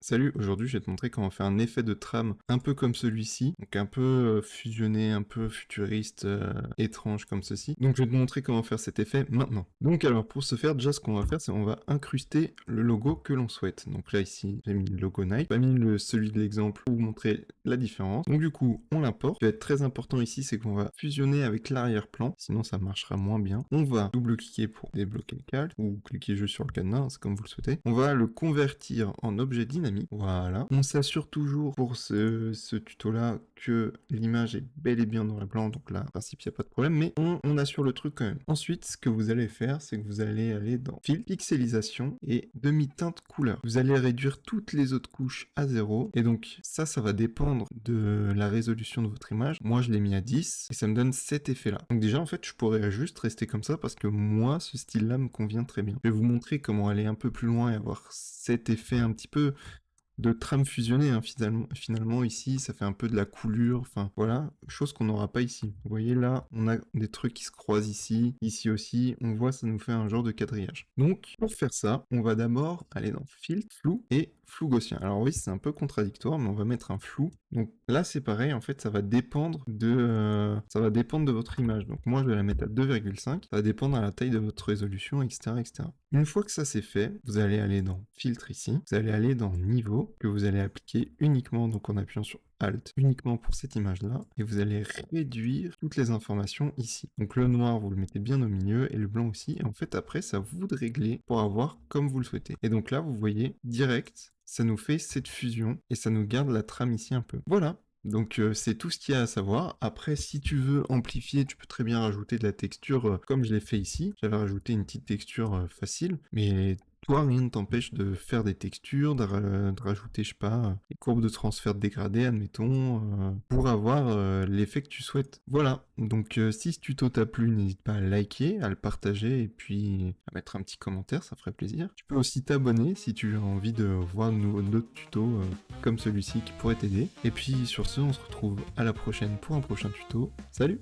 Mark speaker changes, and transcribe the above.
Speaker 1: Salut, aujourd'hui je vais te montrer comment faire un effet de trame un peu comme celui-ci, donc un peu fusionné, un peu futuriste, étrange comme ceci. Donc je vais te montrer comment faire cet effet maintenant. Donc alors pour ce faire, déjà ce qu'on va faire, c'est on va incruster le logo que l'on souhaite. Donc là ici, j'ai mis le logo Nike, j'ai pas mis celui de l'exemple pour vous montrer la différence. Donc du coup, on l'importe. Ce qui va être très important ici, c'est qu'on va fusionner avec l'arrière-plan, sinon ça marchera moins bien. On va double-cliquer pour débloquer le calque, ou cliquer juste sur le cadenas, c'est comme vous le souhaitez. On va le convertir en objet dynamique. Voilà. On s'assure toujours pour ce tuto-là que l'image est bel et bien dans le plan, donc là, en principe, il n'y a pas de problème, mais on assure le truc quand même. Ensuite, ce que vous allez faire, c'est que vous allez aller dans Fil, Pixelisation et Demi-teinte couleur. Vous allez réduire toutes les autres couches à 0, et donc ça va dépendre de la résolution de votre image. Moi, je l'ai mis à 10, et ça me donne cet effet-là. Donc déjà, en fait, je pourrais juste rester comme ça, parce que moi, ce style-là me convient très bien. Je vais vous montrer comment aller un peu plus loin et avoir cet effet un petit peu de trame fusionnée, hein, finalement ici ça fait un peu de la coulure, enfin voilà, chose qu'on n'aura pas ici. Vous voyez là, on a des trucs qui se croisent ici aussi, on voit ça nous fait un genre de quadrillage. Donc pour faire ça, on va d'abord aller dans Filtre, Flou et Flou gaussien. Alors oui, c'est un peu contradictoire, mais on va mettre un flou. Donc là c'est pareil, en fait ça va dépendre de votre image. Donc moi je vais la mettre à 2,5, ça va dépendre à la taille de votre résolution, etc., etc. Une fois que ça c'est fait, vous allez aller dans Filtre ici, vous allez aller dans Niveau, que vous allez appliquer uniquement, donc en appuyant sur Alt, uniquement pour cette image-là, et vous allez réduire toutes les informations ici. Donc le noir, vous le mettez bien au milieu, et le blanc aussi, et en fait après, ça vous de régler pour avoir comme vous le souhaitez. Et donc là, vous voyez, direct, ça nous fait cette fusion, et ça nous garde la trame ici un peu. Voilà. Donc c'est tout ce qu'il y a à savoir. Après, si tu veux amplifier, tu peux très bien rajouter de la texture comme je l'ai fait ici. J'avais rajouté une petite texture facile, mais toi, rien ne t'empêche de faire des textures, de rajouter, je sais pas, des courbes de transfert de dégradé, admettons, pour avoir l'effet que tu souhaites. Voilà, donc si ce tuto t'a plu, n'hésite pas à liker, à le partager, et puis à mettre un petit commentaire, ça ferait plaisir. Tu peux aussi t'abonner si tu as envie de voir d'autres tutos comme celui-ci qui pourrait t'aider. Et puis sur ce, on se retrouve à la prochaine pour un prochain tuto. Salut!